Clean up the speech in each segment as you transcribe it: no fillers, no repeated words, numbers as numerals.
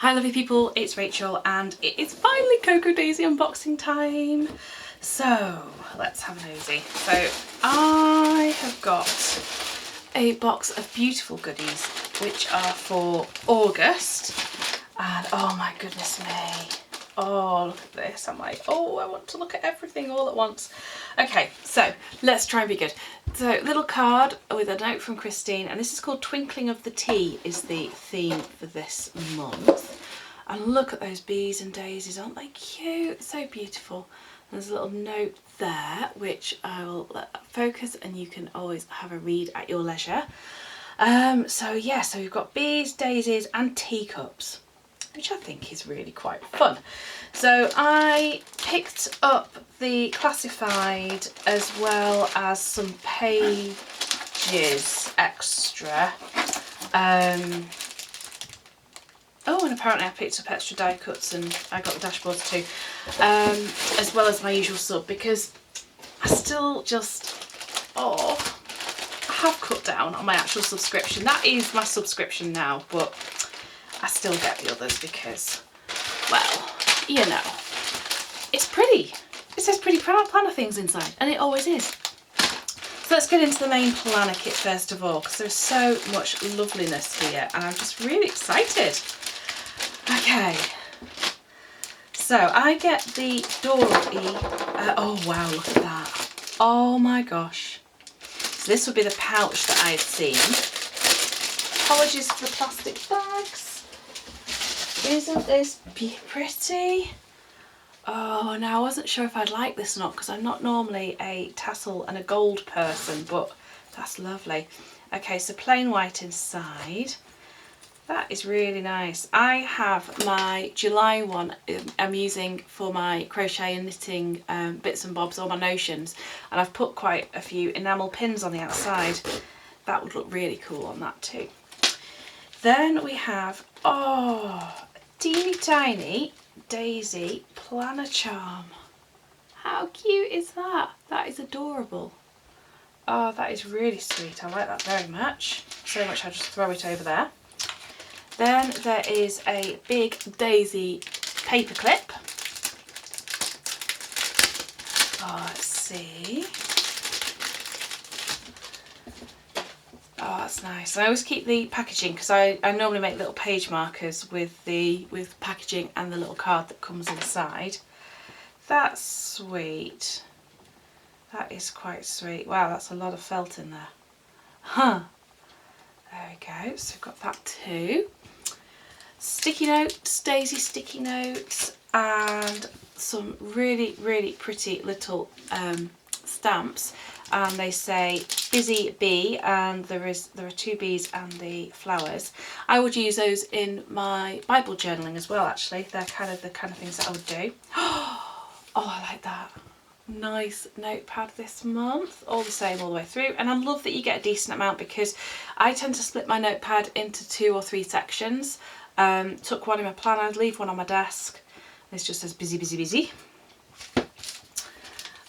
Hi lovely people, it's Rachel and it is finally Cocoa Daisy unboxing time. So let's have a nosy. So I have got a box of beautiful goodies which are for August, and oh my goodness me, oh look at this, I'm like, oh I want to look at everything all at once. Okay, so let's try and be good. So little card with a note from Christine, and this is called Twinkling of the Tea is the theme for this month. And look at those bees and daisies, aren't they cute? So beautiful. There's a little note there which I will let focus and you can always have a read at your leisure. So yeah, so we've got bees, daisies and teacups, which I think is really quite fun. So I picked up the classified as well as some pages extra. Oh, and apparently I picked up extra die cuts and I got the dashboards too, as well as my usual sub, because I still just, I have cut down on my actual subscription. That is my subscription now, but I still get the others because, well, you know, it's pretty. It says pretty planner things inside, and it always is. So let's get into the main planner kit first of all, because there's so much loveliness here and I'm just really excited. Okay, so I get the Dory, oh wow, look at that. Oh my gosh. So this would be the pouch that I'd seen. Apologies for the plastic bags. Isn't this pretty? Oh, now I wasn't sure if I'd like this or not because I'm not normally a tassel and a gold person, but that's lovely. Okay, so plain white inside. That is really nice. I have my July one I'm using for my crochet and knitting bits and bobs, all my notions, and I've put quite a few enamel pins on the outside. That would look really cool on that too. Then we have, oh, teeny tiny daisy planner charm. How cute is that? That is adorable. Oh, that is really sweet. I like that very much. So much I'll just throw it over there. Then there is a big daisy paper clip. Oh, let's see. Oh, that's nice. I always keep the packaging because I normally make little page markers with packaging and the little card that comes inside. That's sweet. That is quite sweet. Wow, that's a lot of felt in there. Huh. There we go. So we've got that too. Sticky notes, daisy sticky notes, and some really, really pretty little stamps. And they say busy bee, and there are two bees and the flowers. I would use those in my Bible journaling as well, actually. They're kind of the kind of things that I would do. Oh, I like that. Nice notepad this month, all the same all the way through, and I love that you get a decent amount because I tend to split my notepad into 2 or 3 sections. Tuck one in my planner, leave one on my desk. This just says busy, busy, busy.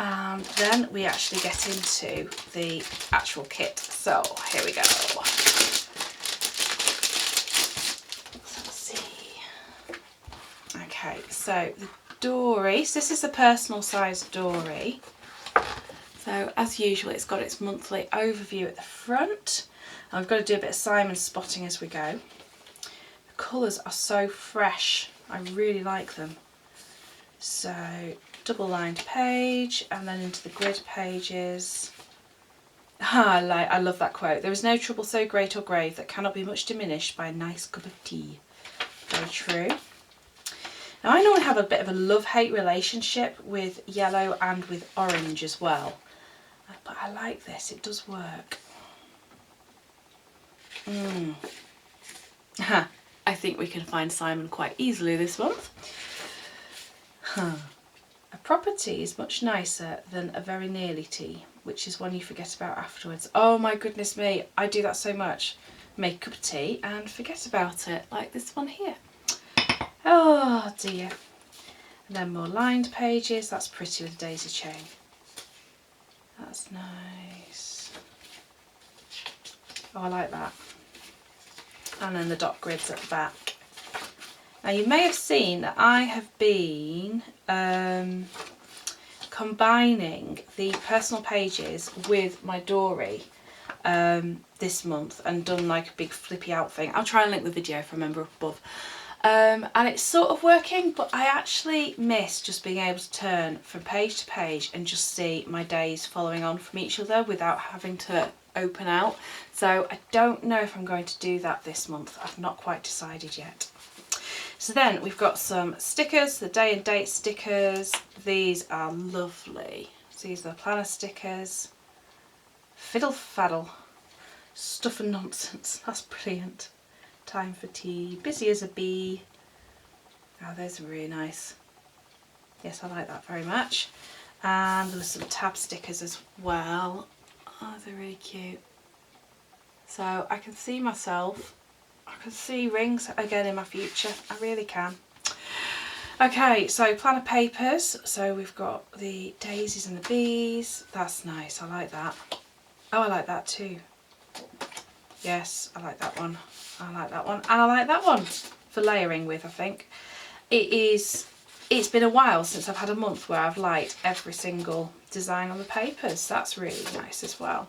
And then we actually get into the actual kit. So here we go. So let's see. Okay, so the Dory. So this is a personal size Dory. So as usual, it's got its monthly overview at the front. I've got to do a bit of Simon spotting as we go. The colours are so fresh. I really like them. So double lined page and then into the grid pages. I love that quote. There is no trouble so great or grave that cannot be much diminished by a nice cup of tea. Very true. Now I normally have a bit of a love-hate relationship with yellow and with orange as well, but I like this, it does work. I think we can find Simon quite easily this month. A proper tea is much nicer than a very nearly tea, which is one you forget about afterwards. Oh my goodness me, I do that so much. Make a cup of tea and forget about it, like this one here. Oh dear. And then more lined pages. That's pretty with a daisy chain. That's nice. Oh, I like that. And then the dot grids at the back. Now you may have seen that I have been combining the personal pages with my Dory this month and done like a big flippy out thing. I'll try and link the video if I remember up above. And it's sort of working, but I actually miss just being able to turn from page to page and just see my days following on from each other without having to open out. So I don't know if I'm going to do that this month. I've not quite decided yet. So then we've got some stickers, the day and date stickers. These are lovely. So these are the planner stickers. Fiddle faddle. Stuff and nonsense. That's brilliant. Time for tea. Busy as a bee. Oh, those are really nice. Yes, I like that very much. And there's some tab stickers as well. Oh, they're really cute. So I can see myself. I can see rings again in my future. I really can. Okay, so planner papers. So we've got the daisies and the bees. That's nice. I like that. Oh, I like that too. Yes, I like that one. I like that one. And I like that one for layering with, I think. It's been a while since I've had a month where I've liked every single design on the papers. That's really nice as well.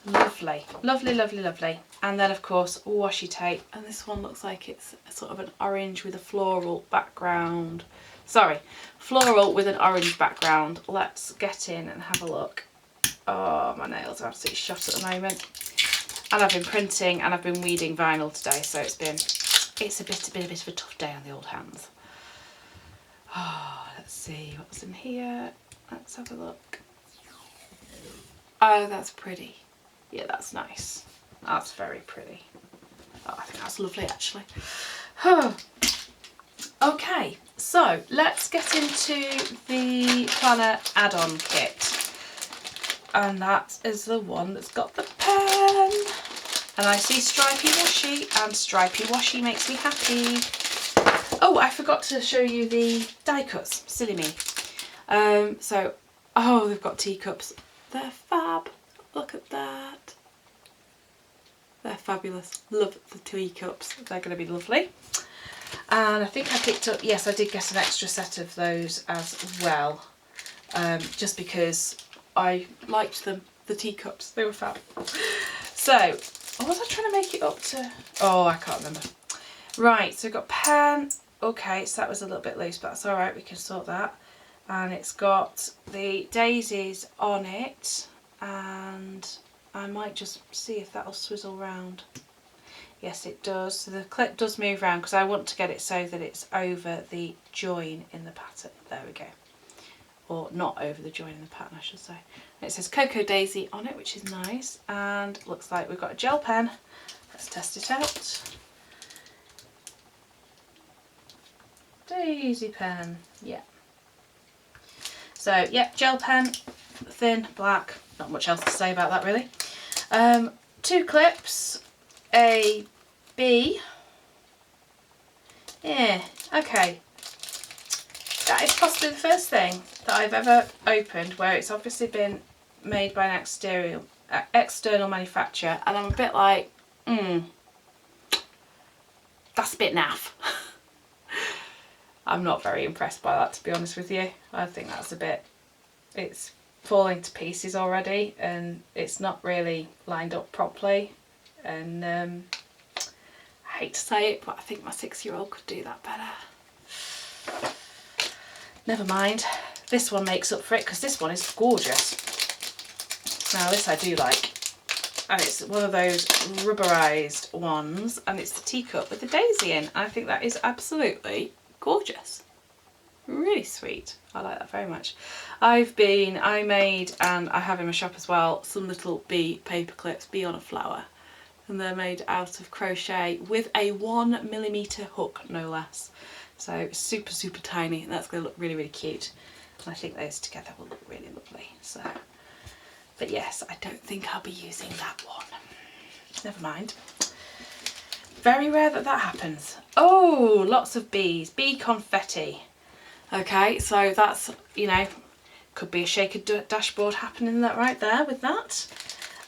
Lovely, lovely, lovely, lovely. And then of course washi tape, and this one looks like it's sort of an orange with a floral background. Sorry, floral with an orange background. Let's get in and have a look. Oh, my nails are absolutely shot at the moment. And I've been printing and I've been weeding vinyl today, so it's been a bit of a tough day on the old hands. Oh, let's see what's in here. Let's have a look. Oh, that's pretty. Yeah, that's nice. That's very pretty. Oh, I think that's lovely actually. Okay, so let's get into the planner add-on kit. And that is the one that's got the pen. And I see stripy washi, and stripy washi makes me happy. Oh, I forgot to show you the die cuts. Silly me. Oh, they've got teacups. They're fab. Look at that. They're fabulous. Love the teacups. They're going to be lovely. And I think I picked up, yes, I did get an extra set of those as well. Just because I liked them, the teacups. They were fab. So, what was I trying to make it up to? Oh, I can't remember. Right, so we've got pen. Okay, so that was a little bit loose, but that's all right. We can sort that. And it's got the daisies on it. And I might just see if that'll swizzle round. Yes, it does. So the clip does move around because I want to get it so that it's over the join in the pattern. There we go. Or not over the join in the pattern, I should say. And it says Cocoa Daisy on it, which is nice. And looks like we've got a gel pen. Let's test it out. Daisy pen, yeah. So, yeah, gel pen, thin, black. Not much else to say about that, really. 2 clips, A, B. Yeah, okay. That is possibly the first thing that I've ever opened where it's obviously been made by an external manufacturer, and I'm a bit like, that's a bit naff. I'm not very impressed by that, to be honest with you. I think that's a bit, it's falling to pieces already, and it's not really lined up properly, and I hate to say it, but I think my 6-year-old could do that better. Never mind, this one makes up for it because this one is gorgeous. Now this I do like, and it's one of those rubberized ones, and it's the teacup with the daisy in. I think that is absolutely gorgeous. Really sweet. I like that very much. I made, and I have in my shop as well, some little bee paper clips, bee on a flower, and they're made out of crochet with a 1mm hook, no less. So super, super tiny, and that's going to look really, really cute. And I think those together will look really lovely. So, but yes, I don't think I'll be using that one. Never mind. Very rare that that happens. Oh, lots of bees, bee confetti. Okay, so that's, you know, could be a shaker dashboard happening that right there with that.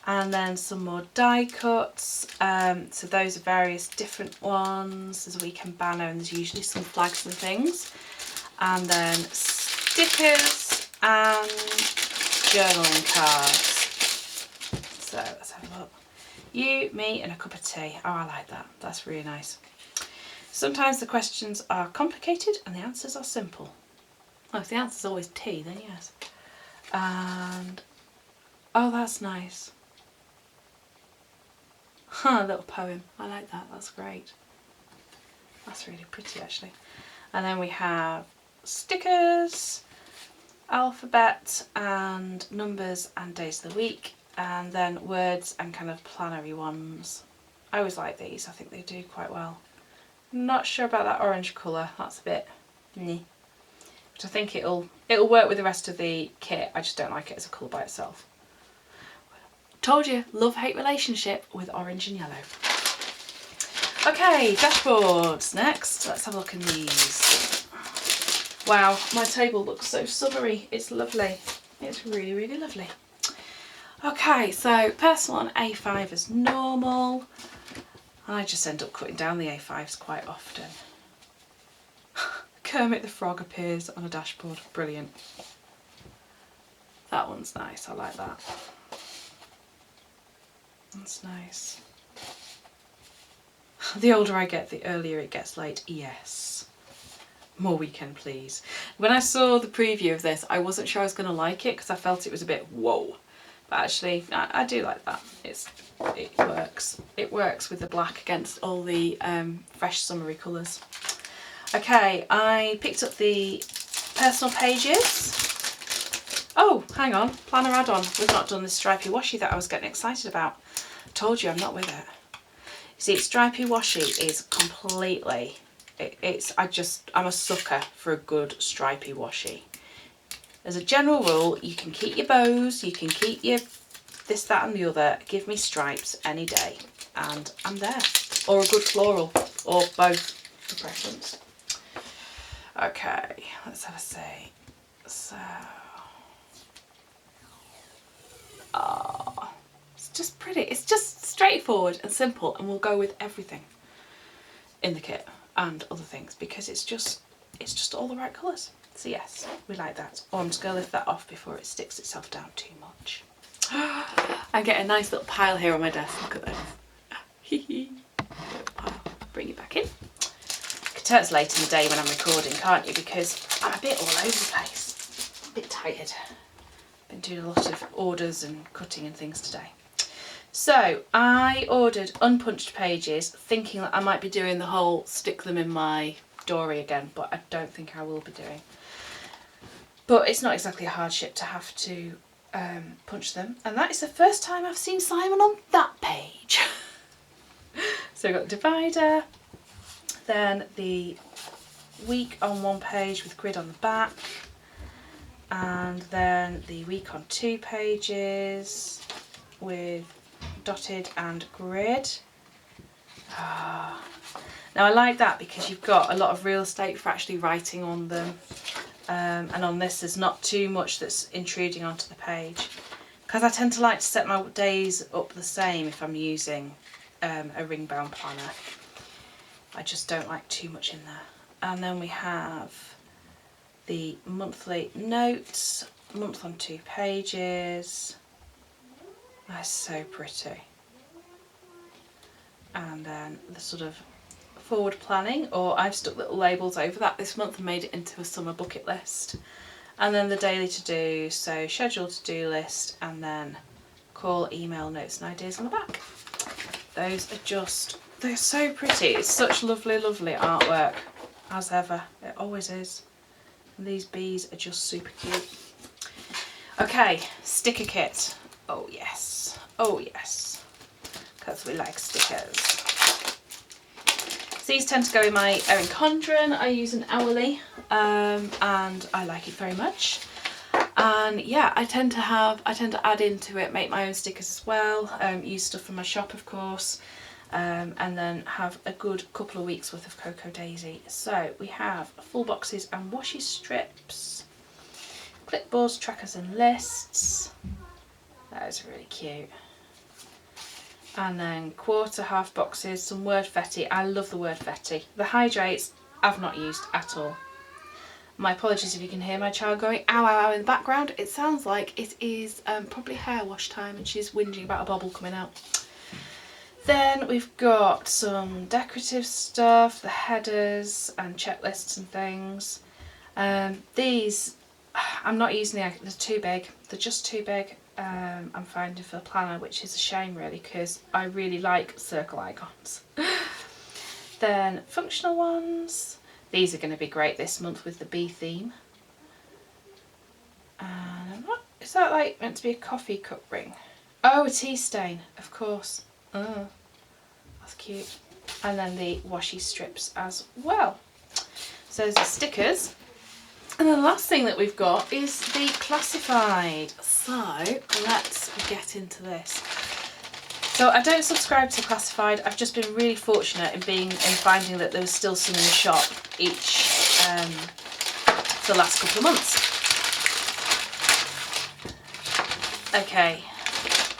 And then some more die cuts. So those are various different ones. There's a weekend banner and there's usually some flags and things. And then stickers and journaling cards. So let's have a look. You, me and a cup of tea. Oh, I like that. That's really nice. Sometimes the questions are complicated and the answers are simple. Oh, if the answer's always tea, then yes. And oh, that's nice. Huh, a little poem. I like that. That's great. That's really pretty actually. And then we have stickers, alphabet and numbers and days of the week, and then words and kind of plannery ones. I always like these. I think they do quite well. Not sure about that orange colour. That's a bit meh. But I think it'll work with the rest of the kit. I just don't like it as a colour by itself. Told you, love-hate relationship with orange and yellow. Okay, dashboards next. Let's have a look in these. Wow, my table looks so summery. It's lovely. It's really, really lovely. Okay, so personal on A5 as normal. I just end up cutting down the A5s quite often. Kermit the Frog appears on a dashboard. Brilliant. That one's nice. I like that. That's nice. The older I get, the earlier it gets late. Yes. More weekend, please. When I saw the preview of this, I wasn't sure I was going to like it because I felt it was a bit whoa. But actually, I do like that. It works. It works with the black against all the fresh summery colours. Okay, I picked up the personal pages. Oh, hang on. Planner add-on. We've not done this stripy washi that I was getting excited about. Told you I'm not with it. You see, stripy washi is completely, I'm a sucker for a good stripy washi. As a general rule, you can keep your bows, you can keep your this, that and the other. Give me stripes any day and I'm there. Or a good floral, or both for preference. Okay, let's have a see. So, oh, it's just pretty. It's just straightforward and simple, and we'll go with everything in the kit and other things because it's just all the right colours. So yes, we like that. Oh, I'm just going to lift that off before it sticks itself down too much. I get a nice little pile here on my desk. Look at this. Pile. Bring it back in. You can tell it's late in the day when I'm recording, can't you? Because I'm a bit all over the place. A bit tired. Been doing a lot of orders and cutting and things today. So I ordered unpunched pages thinking that I might be doing the whole stick them in my dory again, but I don't think I will be doing. But it's not exactly a hardship to have to punch them, and that is the first time I've seen Simon on that page. So we've got the divider, then the week on one page with grid on the back, and then the week on 2 pages with dotted and grid. Now I like that because you've got a lot of real estate for actually writing on them, and on this there's not too much that's intruding onto the page, because I tend to like to set my days up the same if I'm using a ring bound planner. I just don't like too much in there. And then we have the monthly notes, month on 2 pages. That's so pretty. And then the sort of forward planning, or I've stuck little labels over that this month and made it into a summer bucket list. And then the daily to-do, so schedule to-do list, and then call, email, notes and ideas on the back. Those are just, they're so pretty. It's such lovely, lovely artwork, as ever. It always is. And these bees are just super cute. Okay, sticker kit. Oh yes, oh yes, because we like stickers. These tend to go in my Erin Condren. I use an Hourly, and I like it very much. And yeah, I tend to add into it, make my own stickers as well. Use stuff from my shop, of course, and then have a good couple of weeks worth of Cocoa Daisy. So we have full boxes and washi strips, clipboards, trackers and lists. That is really cute. And then quarter half boxes, some word fetty. I love the word fetty. The hydrates I've not used at all. My apologies if you can hear my child going ow ow ow in the background. It sounds like it is probably hair wash time and she's whinging about a bobble coming out. Then we've got some decorative stuff, the headers and checklists and things. These, I'm not using they're too big. They're just too big. I'm finding for the planner, which is a shame really because I really like circle icons. Then functional ones. These are going to be great this month with the bee theme. And what is that, like meant to be a coffee cup ring? Oh, a tea stain, of course. Oh, that's cute. And then the washi strips as well. So those are stickers. And then the last thing that we've got is the classified. So let's get into this. So I don't subscribe to classified. I've just been really fortunate in finding that there was still some in the shop each for the last couple of months. Okay,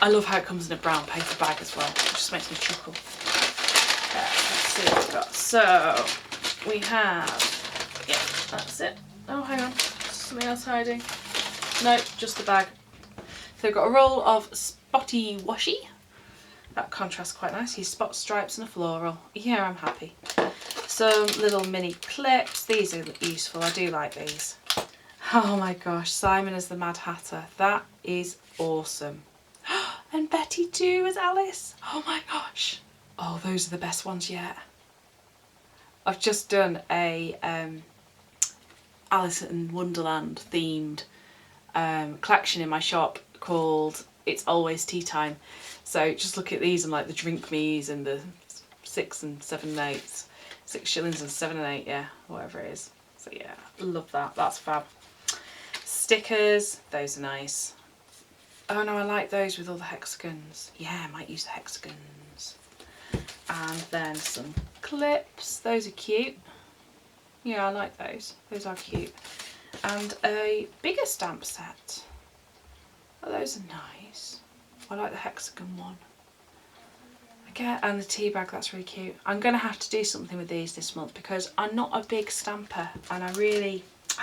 I love how it comes in a brown paper bag as well. It just makes me chuckle. Let's see what we've got. So we have, yeah, that's it. Oh, hang on, something else hiding. No, just the bag. So we've got a roll of spotty washi. That contrasts quite nicely. Spot stripes and a floral. Yeah, I'm happy. Some little mini clips. These are useful. I do like these. Oh my gosh, Simon as the Mad Hatter. That is awesome. And Betty too as Alice. Oh my gosh. Oh, those are the best ones yet. I've just done a Alice in Wonderland themed collection in my shop called It's Always Tea Time. So just look at these and like the drink me's and the 6 and 7 and 8s. 6 shillings and 7 and 8, yeah, whatever it is. So yeah, love that. That's fab. Stickers, those are nice. Oh no, I like those with all the hexagons. Yeah, I might use the hexagons. And then some clips. Those are cute. Yeah, I like those. Those are cute. And a bigger stamp set. Oh, those are nice. I like the hexagon one. Okay, and the tea bag, that's really cute. I'm going to have to do something with these this month because I'm not a big stamper and I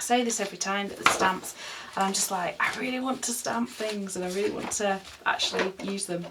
say this every time that the stamps, and I'm just like, I really want to stamp things and I really want to actually use them.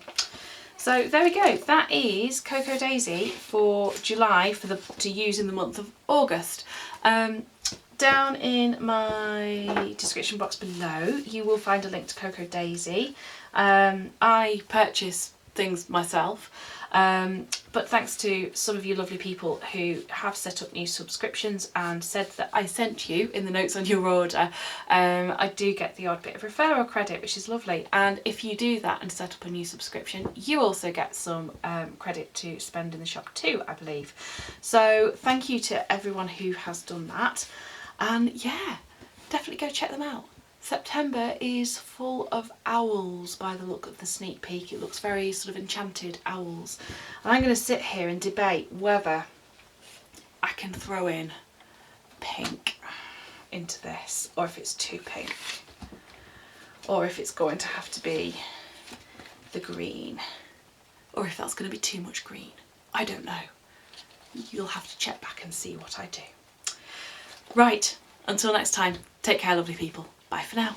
So there we go, that is Cocoa Daisy for July to use in the month of August. Down in my description box below you will find a link to Cocoa Daisy. I purchase things myself, but thanks to some of you lovely people who have set up new subscriptions and said that I sent you in the notes on your order, I do get the odd bit of referral credit, which is lovely. And if you do that and set up a new subscription, you also get some credit to spend in the shop too, I believe. So thank you to everyone who has done that. And yeah, definitely go check them out. September is full of owls by the look of the sneak peek. It looks very sort of enchanted owls. And I'm going to sit here and debate whether I can throw in pink into this or if it's too pink. Or if it's going to have to be the green. Or if that's going to be too much green. I don't know. You'll have to check back and see what I do. Right, until next time, take care lovely people. Bye for now.